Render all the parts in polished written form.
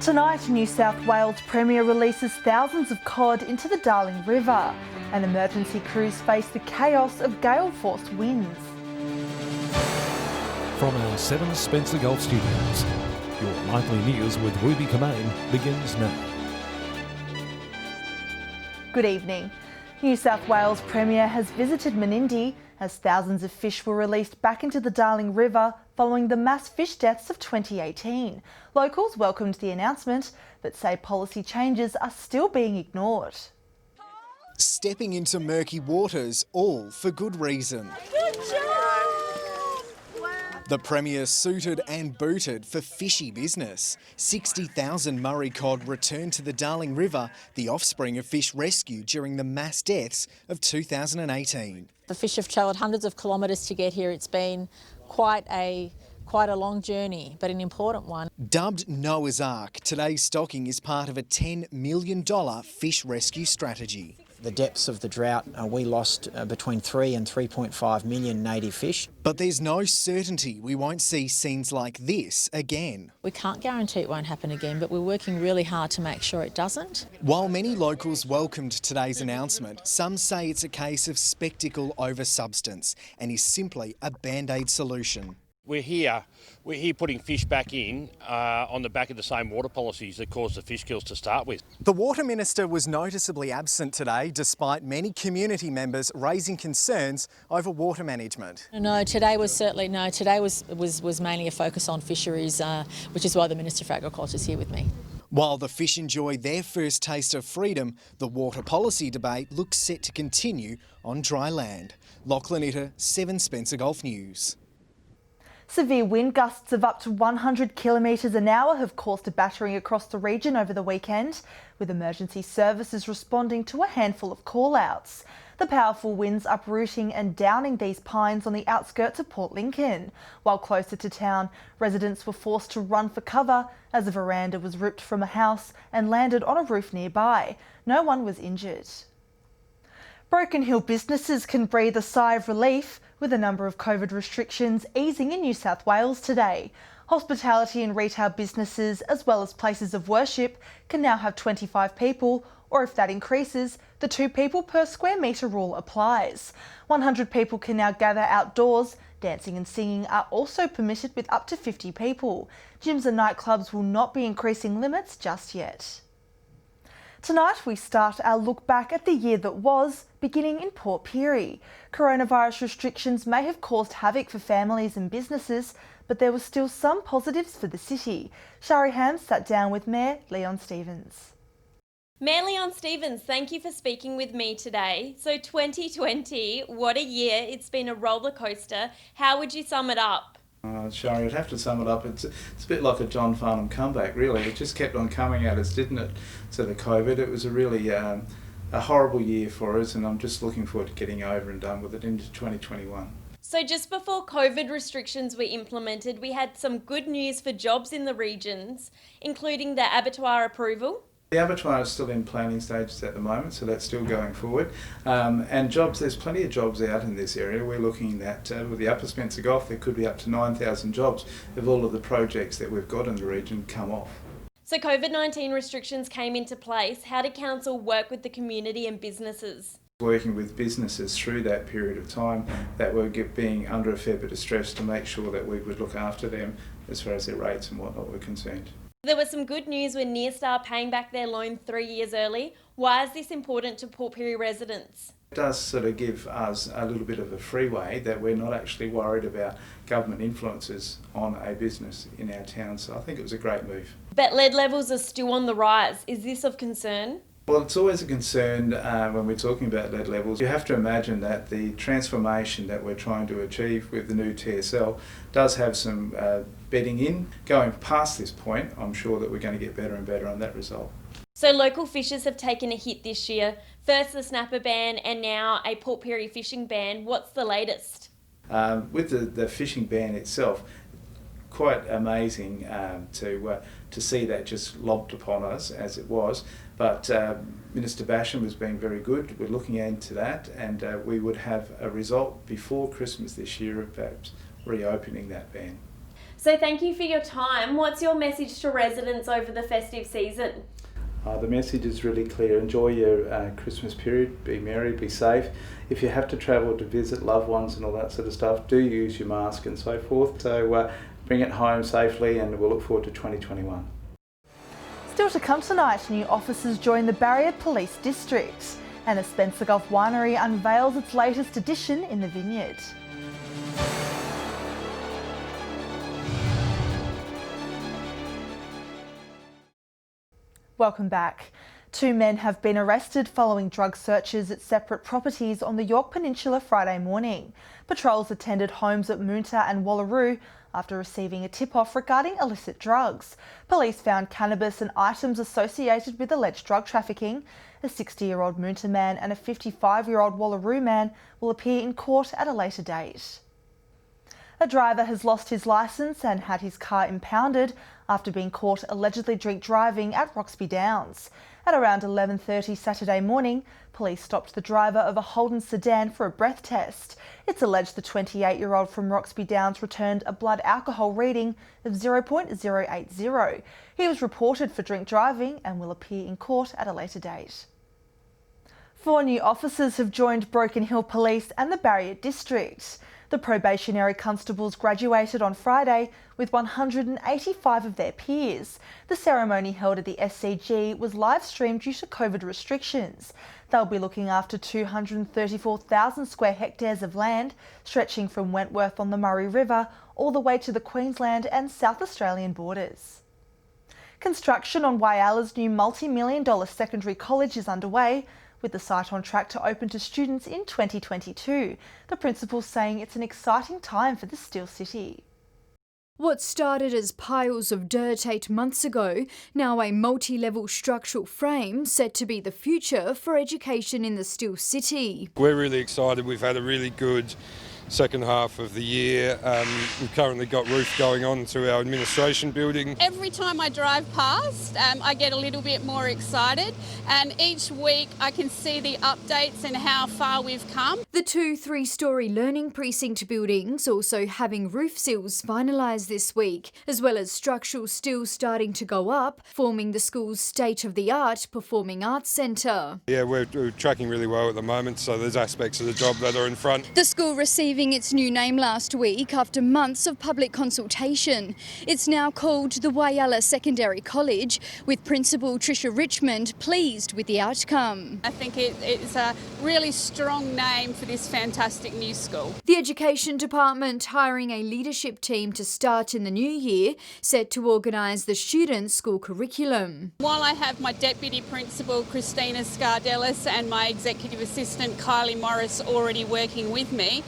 Tonight, New South Wales Premier releases thousands of cod into the Darling River, and emergency crews face the chaos of gale-force winds. From our 7 Spencer Golf Studios, your nightly news with Ruby Kamain begins now. Good evening. New South Wales Premier has visited Menindee as thousands of fish were released back into the Darling River following the mass fish deaths of 2018. Locals welcomed the announcement, but say policy changes are still being ignored. Stepping into murky waters, all for good reason. Good job! The Premier suited and booted for fishy business. 60,000 Murray cod returned to the Darling River, the offspring of fish rescued during the mass deaths of 2018. The fish have travelled hundreds of kilometres to get here. It's been quite a long journey, but an important one. Dubbed Noah's Ark, today's stocking is part of a $10 million fish rescue strategy. The depths of the drought, we lost between 3 and 3.5 million native fish. But there's no certainty we won't see scenes like this again. We can't guarantee it won't happen again, but we're working really hard to make sure it doesn't. While many locals welcomed today's announcement, some say it's a case of spectacle over substance and is simply a band-aid solution. We're here putting fish back in on the back of the same water policies that caused the fish kills to start with. The Water Minister was noticeably absent today, despite many community members raising concerns over water management. No, today was mainly a focus on fisheries, which is why the Minister for Agriculture is here with me. While the fish enjoy their first taste of freedom, the water policy debate looks set to continue on dry land. Lachlan Itter, 7 Spencer Golf News. Severe wind gusts of up to 100 kilometres an hour have caused a battering across the region over the weekend, with emergency services responding to a handful of call-outs. The powerful winds uprooting and downing these pines on the outskirts of Port Lincoln. While closer to town, residents were forced to run for cover as a veranda was ripped from a house and landed on a roof nearby. No one was injured. Broken Hill businesses can breathe a sigh of relief with a number of COVID restrictions easing in New South Wales today. Hospitality and retail businesses, as well as places of worship, can now have 25 people, or if that increases, the 2 people per square metre rule applies. 100 people can now gather outdoors. Dancing and singing are also permitted with up to 50 people. Gyms and nightclubs will not be increasing limits just yet. Tonight we start our look back at the year that was, beginning in Port Pirie. Coronavirus restrictions may have caused havoc for families and businesses, but there were still some positives for the city. Shari Ham sat down with Mayor Leon Stevens. Mayor Leon Stevens, thank you for speaking with me today. So 2020, what a year. It's been a roller coaster. How would you sum it up? Shari, I'd have to sum it up. It's a bit like a John Farnham comeback, really. It just kept on coming at us, didn't it? So the COVID, it was a really a horrible year for us, and I'm just looking forward to getting over and done with it into 2021. So just before COVID restrictions were implemented, we had some good news for jobs in the regions, including the abattoir approval. The abattoir is still in planning stages at the moment, so that's still going forward. And jobs, there's plenty of jobs out in this area. We're looking at, with the Upper Spencer Golf, there could be up to 9,000 jobs if all of the projects that we've got in the region come off. So COVID-19 restrictions came into place. How did Council work with the community and businesses? Working with businesses through that period of time that were being under a fair bit of stress to make sure that we would look after them as far as their rates and whatnot were concerned. There was some good news with Nearstar paying back their loan 3 years early. Why is this important to Port Pirie residents? It does sort of give us a little bit of a freeway that we're not actually worried about government influences on a business in our town, so I think it was a great move. But lead levels are still on the rise. Is this of concern? Well, it's always a concern when we're talking about lead levels. You have to imagine that the transformation that we're trying to achieve with the new TSL does have some bedding in. Going past this point, I'm sure that we're going to get better and better on that result. So local fishers have taken a hit this year. First the snapper ban and now a Port Pirie fishing ban. What's the latest? With the fishing ban itself, quite amazing to see that just lobbed upon us as it was. But Minister Basham was being very good. We're looking into that, and we would have a result before Christmas this year of perhaps reopening that ban. So thank you for your time. What's your message to residents over the festive season? The message is really clear. Enjoy your Christmas period. Be merry, be safe. If you have to travel to visit loved ones and all that sort of stuff, do use your mask and so forth. So bring it home safely, and we'll look forward to 2021. Still to come tonight, new officers join the Barrier Police District, and the Spencer Gulf Winery unveils its latest edition in the vineyard. Welcome back. 2 men have been arrested following drug searches at separate properties on the York Peninsula Friday morning. Patrols attended homes at Moonta and Wallaroo after receiving a tip-off regarding illicit drugs. Police found cannabis and items associated with alleged drug trafficking. A 60-year-old Moonta man and a 55-year-old Wallaroo man will appear in court at a later date. A driver has lost his licence and had his car impounded after being caught allegedly drink driving at Roxby Downs. At around 11:30 Saturday morning, police stopped the driver of a Holden sedan for a breath test. It's alleged the 28-year-old from Roxby Downs returned a blood alcohol reading of 0.080. He was reported for drink driving and will appear in court at a later date. 4 new officers have joined Broken Hill Police and the Barrier District. The probationary constables graduated on Friday with 185 of their peers. The ceremony held at the SCG was live streamed due to COVID restrictions. They'll be looking after 234,000 square hectares of land, stretching from Wentworth on the Murray River all the way to the Queensland and South Australian borders. Construction on Wyala's new multi-million-dollar secondary college is underway, with the site on track to open to students in 2022. The principal's saying it's an exciting time for the Steel City. What started as piles of dirt 8 months ago, now a multi-level structural frame set to be the future for education in the Steel City. We're really excited. We've had a really good second half of the year. We've currently got roof going on to our administration building. Every time I drive past, I get a little bit more excited, and each week I can see the updates and how far we've come. The 2 3-storey learning precinct buildings also having roof seals finalised this week, as well as structural steel starting to go up, forming the school's state-of-the-art performing arts centre. Yeah, we're tracking really well at the moment, so there's aspects of the job that are in front. The school receiving its new name last week after months of public consultation. It's now called the Yala Secondary College, with Principal Tricia Richmond pleased with the outcome. I think it's a really strong name for this fantastic new school. The Education Department hiring a leadership team to start in the new year, set to organise the students' school curriculum. While I have my Deputy Principal Christina Scardellis and my Executive Assistant Kylie Morris already working with me,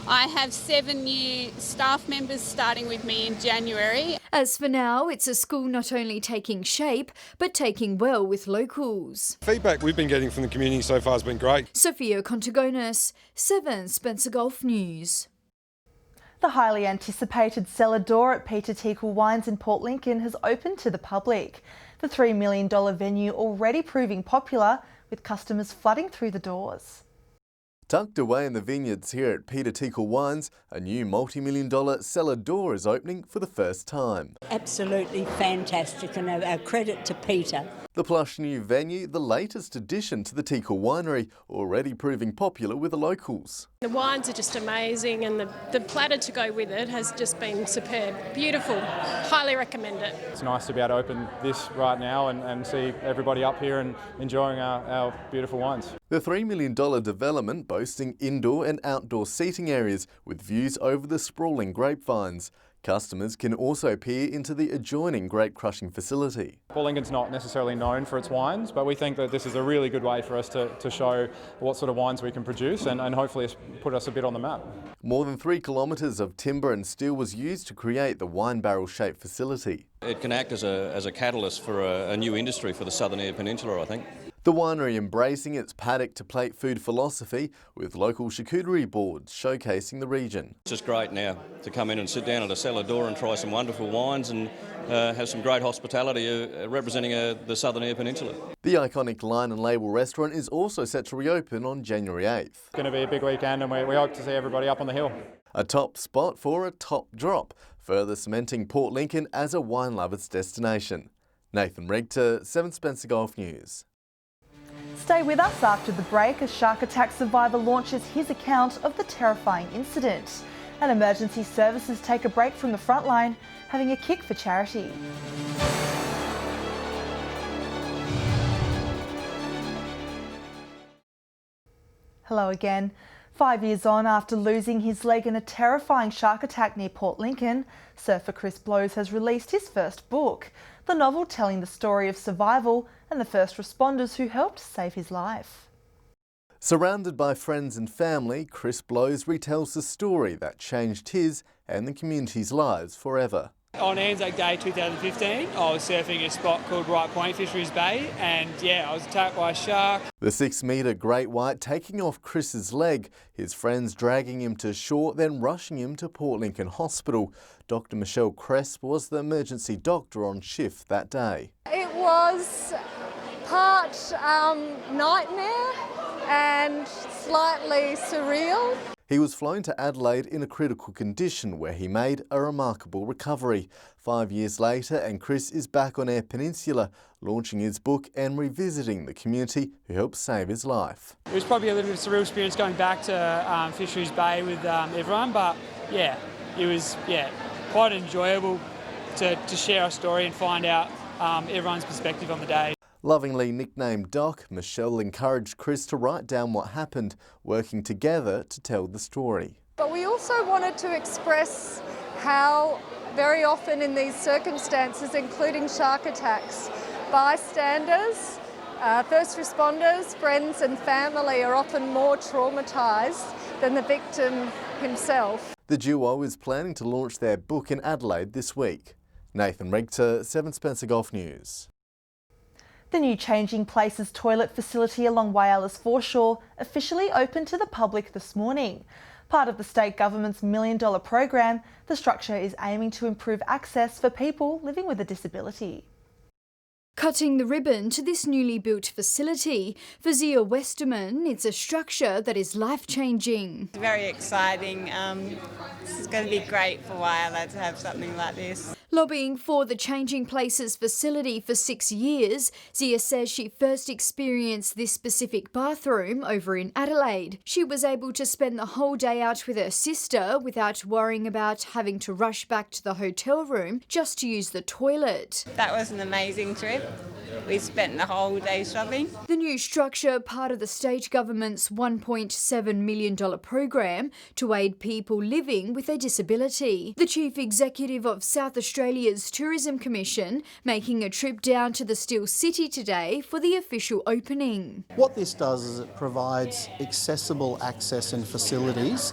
I have 7 new staff members starting with me in January. As for now, it's a school not only taking shape, but taking well with locals. Feedback we've been getting from the community so far has been great. Sophia Contagonis, 7 Spencer Gulf News. The highly anticipated cellar door at Peter Tickle Wines in Port Lincoln has opened to the public. The $3 million venue already proving popular, with customers flooding through the doors. Tucked away in the vineyards here at Peter Tickle Wines, a new multi-million-dollar cellar door is opening for the first time. Absolutely fantastic, and a credit to Peter. The plush new venue, the latest addition to the Tickle Winery, already proving popular with the locals. The wines are just amazing, and the platter to go with it has just been superb. Beautiful. Highly recommend it. It's nice to be able to open this right now and see everybody up here and enjoying our beautiful wines. The $3 million development boasting indoor and outdoor seating areas with views over the sprawling grapevines. Customers can also peer into the adjoining grape crushing facility. Port Lincoln's not necessarily known for its wines, but we think that this is a really good way for us to show what sort of wines we can produce and hopefully put us a bit on the map. More than 3 kilometres of timber and steel was used to create the wine barrel-shaped facility. It can act as a catalyst for a new industry for the Southern Eyre Peninsula, I think. The winery embracing its paddock-to-plate food philosophy with local charcuterie boards showcasing the region. It's just great now to come in and sit down at a cellar door and try some wonderful wines and have some great hospitality representing the Southern Eyre Peninsula. The iconic Line and Label restaurant is also set to reopen on January 8th. It's going to be a big weekend, and we hope to see everybody up on the hill. A top spot for a top drop, further cementing Port Lincoln as a wine lover's destination. Nathan Regter, 7 Spencer Golf News. Stay with us after the break as shark attack survivor launches his account of the terrifying incident. And emergency services take a break from the front line, having a kick for charity. Hello again. 5 years on after losing his leg in a terrifying shark attack near Port Lincoln, surfer Chris Blows has released his first book, the novel telling the story of survival and the first responders who helped save his life. Surrounded by friends and family, Chris Blows retells the story that changed his and the community's lives forever. On Anzac Day 2015, I was surfing a spot called Right Point Fisheries Bay, and I was attacked by a shark. The 6-metre great white taking off Chris's leg, his friends dragging him to shore, then rushing him to Port Lincoln Hospital. Dr. Michelle Cresp was the emergency doctor on shift that day. It was part nightmare and slightly surreal. He was flown to Adelaide in a critical condition where he made a remarkable recovery. 5 years later, and Chris is back on Eyre Peninsula, launching his book and revisiting the community who helped save his life. It was probably a little bit of a surreal experience going back to Fisheries Bay with everyone, but it was quite enjoyable to share our story and find out everyone's perspective on the day. Lovingly nicknamed Doc, Michelle encouraged Chris to write down what happened, working together to tell the story. But we also wanted to express how very often in these circumstances, including shark attacks, bystanders, first responders, friends and family are often more traumatised than the victim himself. The duo is planning to launch their book in Adelaide this week. Nathan Regter, 7 Spencer Golf News. The new Changing Places toilet facility along Whyala's foreshore officially opened to the public this morning. Part of the state government's $1 million program, the structure is aiming to improve access for people living with a disability. Cutting the ribbon to this newly built facility, for Zia Westerman, it's a structure that is life-changing. It's very exciting. This is going to be great for Whyala to have something like this. Lobbying for the Changing Places facility for 6 years, Zia says she first experienced this specific bathroom over in Adelaide. She was able to spend the whole day out with her sister without worrying about having to rush back to the hotel room just to use the toilet. That was an amazing trip. We spent the whole day shopping. The new structure, part of the state government's $1.7 million program to aid people living with a disability. The chief executive of South Australia's Tourism Commission making a trip down to the Steel City today for the official opening. What this does is it provides accessible access and facilities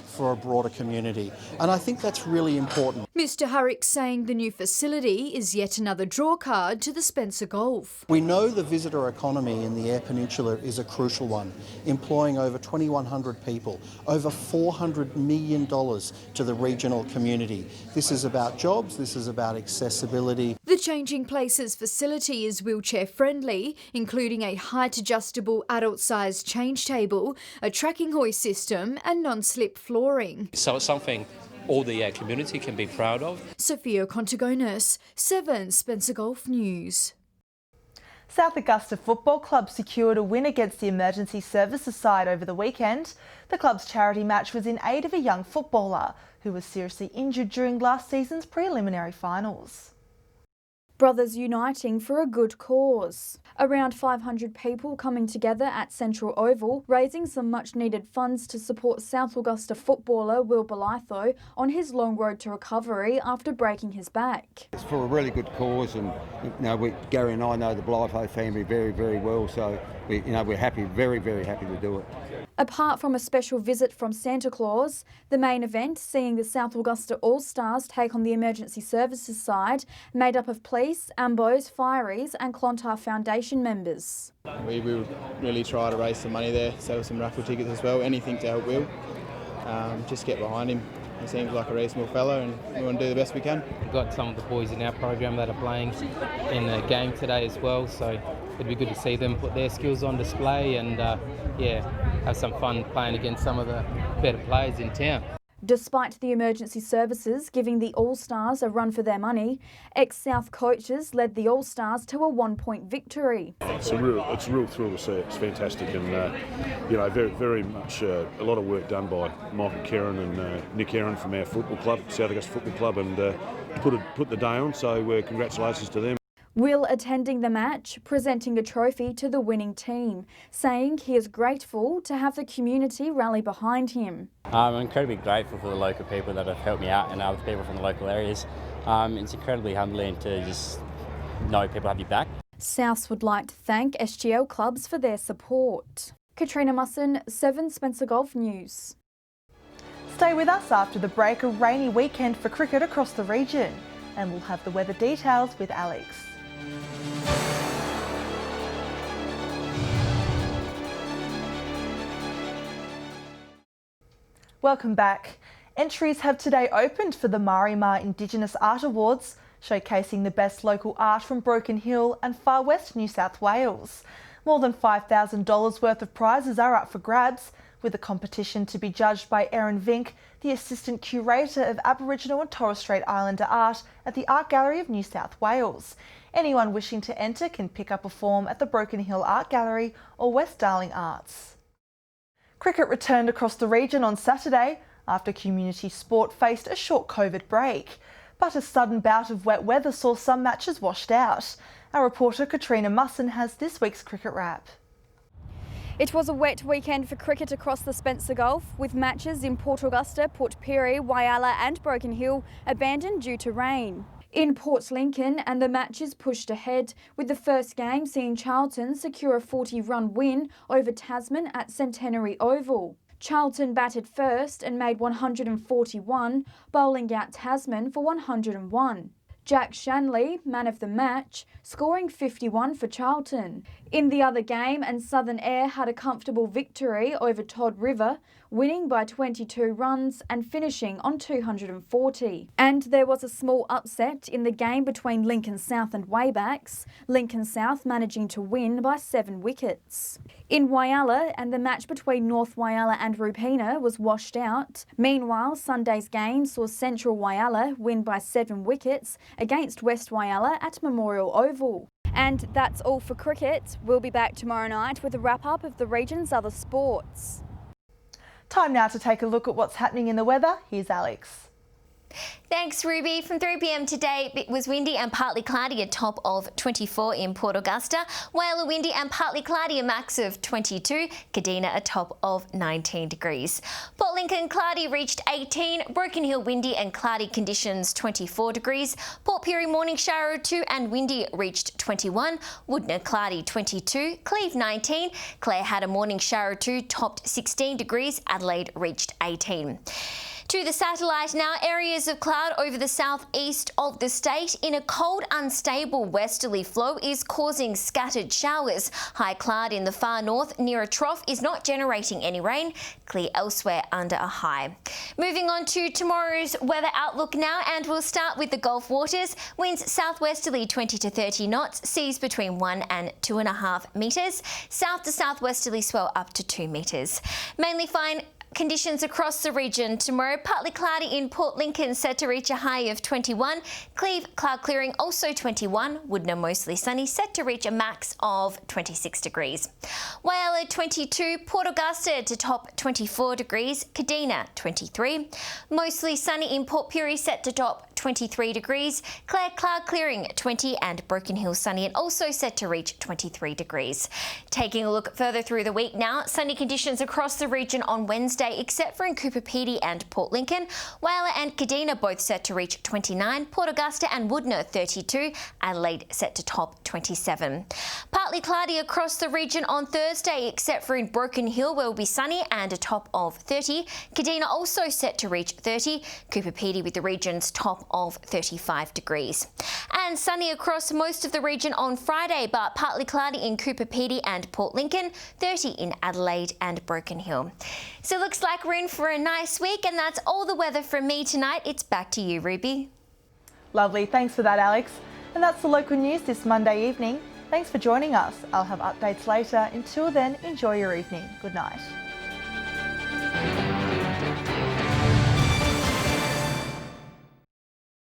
for a broader community, and I think that's really important. Mr Hurrick saying the new facility is yet another drawcard to the Spencer Golf. We know the visitor economy in the Eyre Peninsula is a crucial one, employing over 2,100 people, over $400 million to the regional community. This is about jobs, this is about accessibility. The Changing Places facility is wheelchair friendly, including a height-adjustable adult-sized change table, a tracking hoist system and non-slip flooring. So it's something all the community can be proud of. Sophia Contigonis, 7 Spencer Golf News. South Augusta Football Club secured a win against the Emergency Services side over the weekend. The club's charity match was in aid of a young footballer who was seriously injured during last season's preliminary finals. Brothers uniting for a good cause. Around 500 people coming together at Central Oval, raising some much-needed funds to support South Augusta footballer Will Belitho on his long road to recovery after breaking his back. It's for a really good cause, and Gary and I know the Belitho family very, very well, so we're happy, very, very happy to do it. Apart from a special visit from Santa Claus, the main event, seeing the South Augusta All-Stars take on the Emergency Services side, made up of police, AMBOs, fireys and Clontarf Foundation members. We will really try to raise some money there, sell some raffle tickets as well, anything to help Will. Just get behind him. He seems like a reasonable fellow and we want to do the best we can. We've got some of the boys in our program that are playing in the game today as well, so it'd be good to see them put their skills on display and have some fun playing against some of the better players in town. Despite the emergency services giving the All-Stars a run for their money, ex-South coaches led the All-Stars to a 1-point victory. It's a real thrill to see it. It's fantastic, and very much a lot of work done by Michael Kerrin and Nick Aaron from our football club, South Augusta Football Club, and put the day on. So congratulations to them. Will attending the match, presenting a trophy to the winning team, saying he is grateful to have the community rally behind him. I'm incredibly grateful for the local people that have helped me out and other people from the local areas. It's incredibly humbling to just know people have your back. Souths would like to thank SGL clubs for their support. Katrina Musson, 7 Spencer Golf News. Stay with us after the break. A rainy weekend for cricket across the region, and we'll have the weather details with Alex. Welcome back. Entries have today opened for the Marima Indigenous Art Awards, showcasing the best local art from Broken Hill and Far West New South Wales. More than $5,000 worth of prizes are up for grabs, with the competition to be judged by Erin Vink, the Assistant Curator of Aboriginal and Torres Strait Islander Art at the Art Gallery of New South Wales. Anyone wishing to enter can pick up a form at the Broken Hill Art Gallery or West Darling Arts. Cricket returned across the region on Saturday after community sport faced a short COVID break. But a sudden bout of wet weather saw some matches washed out. Our reporter Katrina Musson has this week's cricket wrap. It was a wet weekend for cricket across the Spencer Gulf, with matches in Port Augusta, Port Pirie, Yala and Broken Hill abandoned due to rain. In Port Lincoln, and the matches pushed ahead, with the first game seeing Charlton secure a 40-run win over Tasman at Centenary Oval. Charlton batted first and made 141, bowling out Tasman for 101. Jack Shanley, man of the match, scoring 51 for Charlton. In the other game, and Southern Air had a comfortable victory over Todd River, winning by 22 runs and finishing on 240. And there was a small upset in the game between Lincoln South and Waybacks, Lincoln South managing to win by 7 wickets. In Whyalla, and the match between North Whyalla and Rupina was washed out. Meanwhile, Sunday's game saw Central Whyalla win by 7 wickets against West Whyalla at Memorial Oval. And that's all for cricket. We'll be back tomorrow night with a wrap-up of the region's other sports. Time now to take a look at what's happening in the weather. Here's Alex. Thanks, Ruby. From 3 p.m. today, it was windy and partly cloudy, a top of 24 in Port Augusta. Whyalla windy and partly cloudy, a max of 22. Kadina, a top of 19 degrees. Port Lincoln cloudy reached 18. Broken Hill windy and cloudy conditions, 24 degrees. Port Pirie morning shower 2 and windy reached 21. Woodner cloudy, 22. Cleve 19. Clare had a morning shower 2, topped 16 degrees. Adelaide reached 18. To the satellite now, areas of cloud over the southeast of the state in a cold, unstable westerly flow is causing scattered showers. High cloud in the far north near a trough is not generating any rain. Clear elsewhere under a high. Moving on to tomorrow's weather outlook now, and we'll start with the Gulf waters. Winds southwesterly 20 to 30 knots, seas between 1 and 2.5 metres. South to southwesterly swell up to 2 metres. Mainly fine conditions across the region tomorrow. Partly cloudy in Port Lincoln, set to reach a high of 21. Cleve, cloud clearing, also 21. Woodner, mostly sunny, set to reach a max of 26 degrees. Whyalla 22. Port Augusta to top 24 degrees. Kadina 23. Mostly sunny in Port Pirie, set to top 23 degrees. Clare, cloud clearing 20, and Broken Hill sunny and also set to reach 23 degrees. Taking a look further through the week now, sunny conditions across the region on Wednesday, except for in Cooper Pedy and Port Lincoln. Whyalla and Kadina both set to reach 29. Port Augusta and Woodner 32. Adelaide set to top 27. Partly cloudy across the region on Thursday, except for in Broken Hill, where it will be sunny and a top of 30. Kadina also set to reach 30. Cooper Pedy with the region's top of 35 degrees. And sunny across most of the region on Friday, but partly cloudy in Cooper Pedy and Port Lincoln, 30 in Adelaide and Broken Hill. So it looks like we're in for a nice week, and that's all the weather from me tonight. It's back to you, Ruby. Lovely, thanks for that, Alex. And that's the local news this Monday evening. Thanks for joining us. I'll have updates later. Until then, enjoy your evening. Good night.